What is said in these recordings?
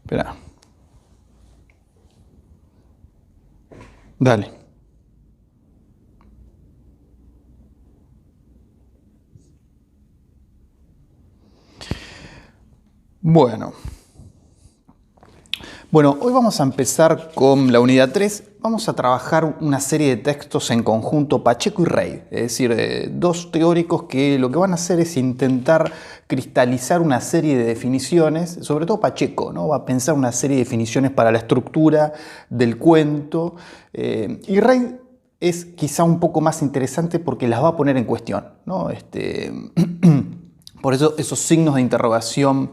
Espera. Dale. Bueno. Hoy vamos a empezar con la unidad 3. Vamos a trabajar una serie de textos en conjunto, Pacheco y Rey, es decir, dos teóricos que lo que van a hacer es intentar cristalizar una serie de definiciones, sobre todo Pacheco, ¿no? Va a pensar una serie de definiciones para la estructura del cuento, y Rey es quizá un poco más interesante porque las va a poner en cuestión, ¿no? Por eso esos signos de interrogación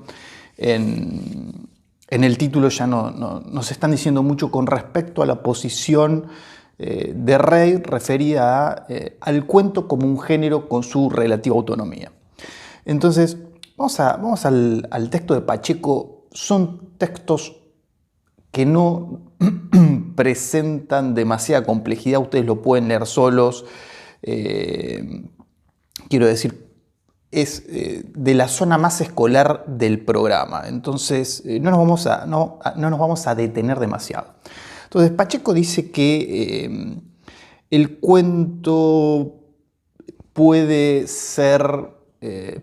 en el título ya no nos están diciendo mucho con respecto a la posición de Rey referida al cuento como un género con su relativa autonomía. Entonces, vamos al texto de Pacheco. Son textos que no presentan demasiada complejidad, ustedes lo pueden leer solos. Quiero decir, es de la zona más escolar del programa, entonces no nos vamos a detener demasiado. Entonces Pacheco dice que el cuento puede ser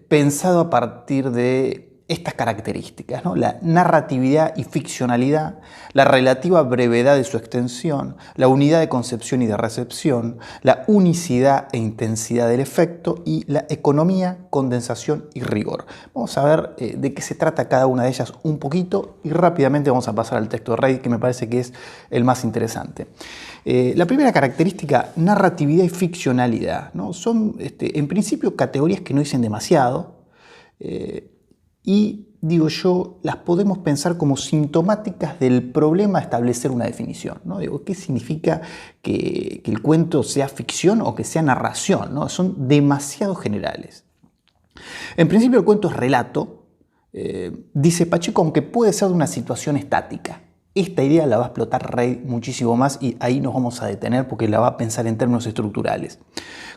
pensado a partir de estas características, ¿no? La narratividad y ficcionalidad, la relativa brevedad de su extensión, la unidad de concepción y de recepción, la unicidad e intensidad del efecto y la economía, condensación y rigor. Vamos a ver de qué se trata cada una de ellas un poquito y rápidamente vamos a pasar al texto de Rey, que me parece que es el más interesante. La primera característica, narratividad y ficcionalidad, ¿no? Son en principio categorías que no dicen demasiado, y digo yo, las podemos pensar como sintomáticas del problema de establecer una definición, ¿no? Digo, ¿qué significa que el cuento sea ficción o que sea narración, ¿no? Son demasiado generales. En principio el cuento es relato, dice Pacheco, aunque puede ser de una situación estática. Esta idea la va a explotar Rey muchísimo más y ahí nos vamos a detener porque la va a pensar en términos estructurales.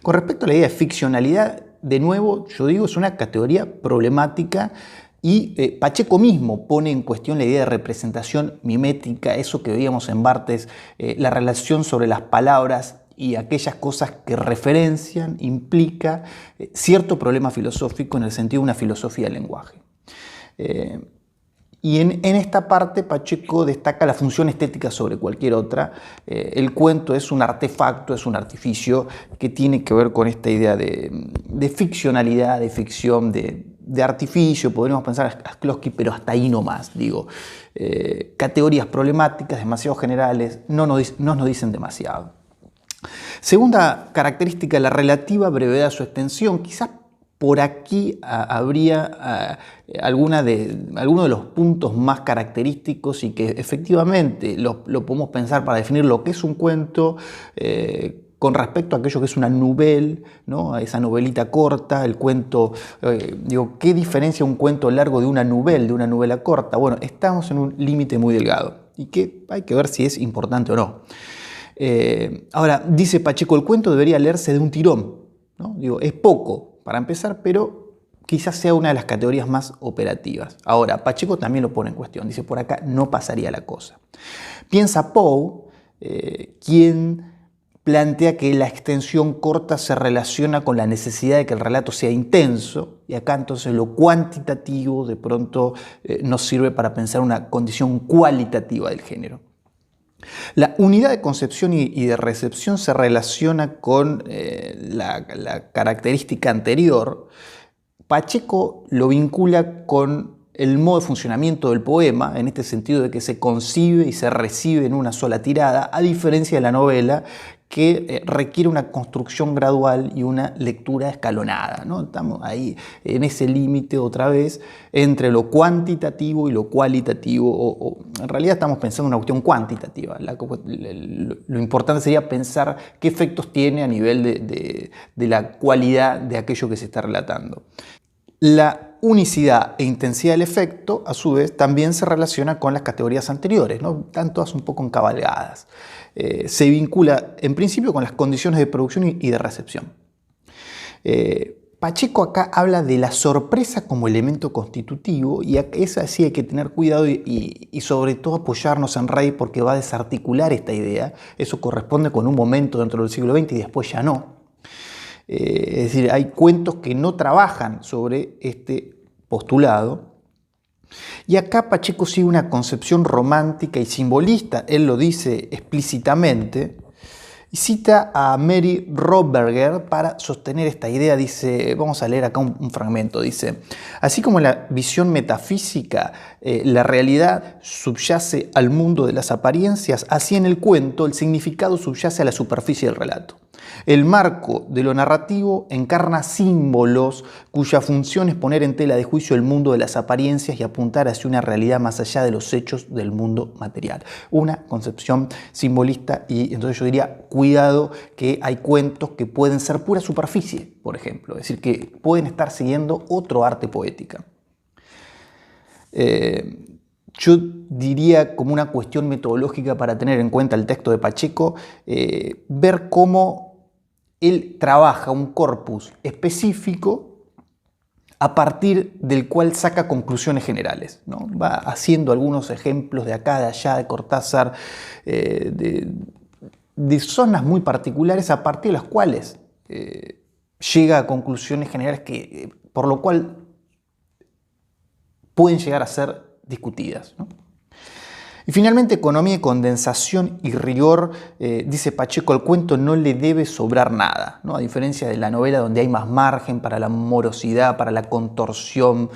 Con respecto a la idea de ficcionalidad, de nuevo, yo digo, es una categoría problemática y Pacheco mismo pone en cuestión la idea de representación mimética, eso que veíamos en Barthes, la relación sobre las palabras y aquellas cosas que referencian, implica cierto problema filosófico en el sentido de una filosofía del lenguaje. Y en esta parte Pacheco destaca la función estética sobre cualquier otra. El cuento es un artefacto, es un artificio que tiene que ver con esta idea de ficcionalidad, de ficción, de artificio. Podríamos pensar a Shklovsky, pero hasta ahí no más. Digo, categorías problemáticas, demasiado generales, no nos dicen demasiado. Segunda característica, la relativa brevedad de su extensión. Quizás por aquí habría alguno de los puntos más característicos y que efectivamente lo podemos pensar para definir lo que es un cuento con respecto a aquello que es una novela, ¿no? Esa novelita corta, el cuento, digo, ¿qué diferencia un cuento largo de una novela corta? Bueno, estamos en un límite muy delgado y que hay que ver si es importante o no. Ahora, dice Pacheco, el cuento debería leerse de un tirón, ¿no? Digo, es poco para empezar, pero quizás sea una de las categorías más operativas. Ahora, Pacheco también lo pone en cuestión, dice, por acá no pasaría la cosa. Piensa Poe, quien plantea que la extensión corta se relaciona con la necesidad de que el relato sea intenso, y acá entonces lo cuantitativo de pronto nos sirve para pensar una condición cualitativa del género. La unidad de concepción y de recepción se relaciona con la característica anterior. Pacheco lo vincula con el modo de funcionamiento del poema, en este sentido de que se concibe y se recibe en una sola tirada, a diferencia de la novela, que requiere una construcción gradual y una lectura escalonada, ¿no? Estamos ahí en ese límite otra vez entre lo cuantitativo y lo cualitativo, o en realidad estamos pensando en una cuestión cuantitativa. Lo importante sería pensar qué efectos tiene a nivel de la cualidad de aquello que se está relatando. La unicidad e intensidad del efecto, a su vez, también se relaciona con las categorías anteriores, ¿no? Están todas un poco encabalgadas. Se vincula, en principio, con las condiciones de producción y de recepción. Pacheco acá habla de la sorpresa como elemento constitutivo y esa sí hay que tener cuidado y sobre todo apoyarnos en Reid porque va a desarticular esta idea. Eso corresponde con un momento dentro del siglo XX y después ya no. Es decir, hay cuentos que no trabajan sobre este postulado. Y acá Pacheco sigue una concepción romántica y simbolista, él lo dice explícitamente, y cita a Mary Rothberger para sostener esta idea. Dice, vamos a leer acá un fragmento, dice: así como la visión metafísica, la realidad subyace al mundo de las apariencias, así en el cuento el significado subyace a la superficie del relato. El marco de lo narrativo encarna símbolos cuya función es poner en tela de juicio el mundo de las apariencias y apuntar hacia una realidad más allá de los hechos del mundo material. Una concepción simbolista, y entonces yo diría, cuidado, que hay cuentos que pueden ser pura superficie, por ejemplo, es decir, que pueden estar siguiendo otro arte poética. Yo diría como una cuestión metodológica para tener en cuenta el texto de Pacheco, ver cómo él trabaja un corpus específico a partir del cual saca conclusiones generales, ¿no? Va haciendo algunos ejemplos de acá, de allá, de Cortázar, de zonas muy particulares a partir de las cuales llega a conclusiones generales por lo cual pueden llegar a ser discutidas, ¿no? Y finalmente, economía y condensación y rigor, dice Pacheco, al cuento no le debe sobrar nada, ¿no? A diferencia de la novela donde hay más margen para la morosidad, para la contorsión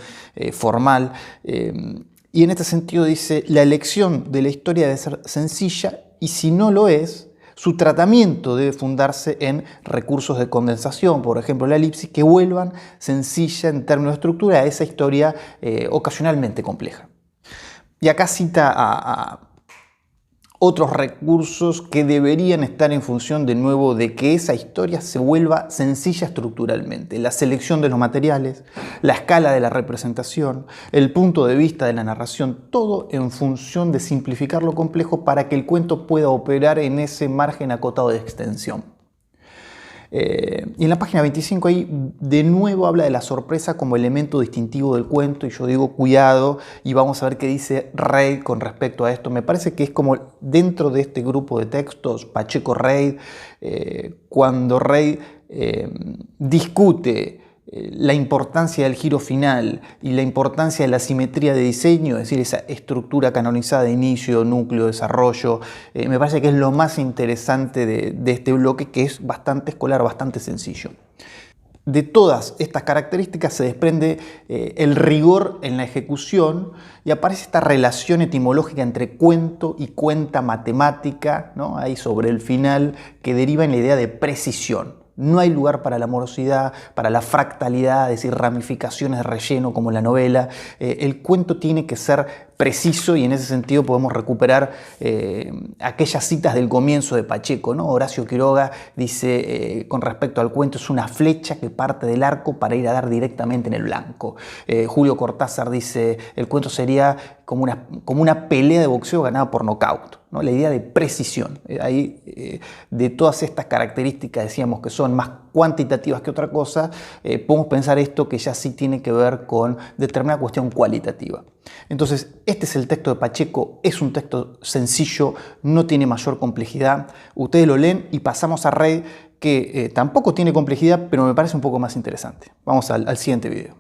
formal. Y en este sentido dice, la elección de la historia debe ser sencilla y si no lo es, su tratamiento debe fundarse en recursos de condensación, por ejemplo la elipsis, que vuelvan sencilla en términos de estructura a esa historia ocasionalmente compleja. Y acá cita a otros recursos que deberían estar en función de nuevo de que esa historia se vuelva sencilla estructuralmente. La selección de los materiales, la escala de la representación, el punto de vista de la narración, todo en función de simplificar lo complejo para que el cuento pueda operar en ese margen acotado de extensión. Y en la página 25 ahí de nuevo habla de la sorpresa como elemento distintivo del cuento y yo digo cuidado y vamos a ver qué dice Reid con respecto a esto. Me parece que es como dentro de este grupo de textos Pacheco-Reid, cuando Reid discute la importancia del giro final y la importancia de la simetría de diseño, es decir, esa estructura canonizada de inicio, núcleo, desarrollo, me parece que es lo más interesante de este bloque, que es bastante escolar, bastante sencillo. De todas estas características se desprende el rigor en la ejecución y aparece esta relación etimológica entre cuento y cuenta matemática, ¿no? Ahí sobre el final, que deriva en la idea de precisión. No hay lugar para la morosidad, para la fractalidad, es decir, ramificaciones de relleno como en la novela. El cuento tiene que ser preciso y en ese sentido podemos recuperar aquellas citas del comienzo de Pacheco, ¿no? Horacio Quiroga dice con respecto al cuento, es una flecha que parte del arco para ir a dar directamente en el blanco. Julio Cortázar dice, el cuento sería como una pelea de boxeo ganada por nocaut, ¿no? La idea de precisión. Ahí, de todas estas características, decíamos que son más cuantitativas que otra cosa, podemos pensar esto que ya sí tiene que ver con determinada cuestión cualitativa. Entonces, este es el texto de Pacheco, es un texto sencillo, no tiene mayor complejidad. Ustedes lo leen y pasamos a Reid, que tampoco tiene complejidad, pero me parece un poco más interesante. Vamos al siguiente video.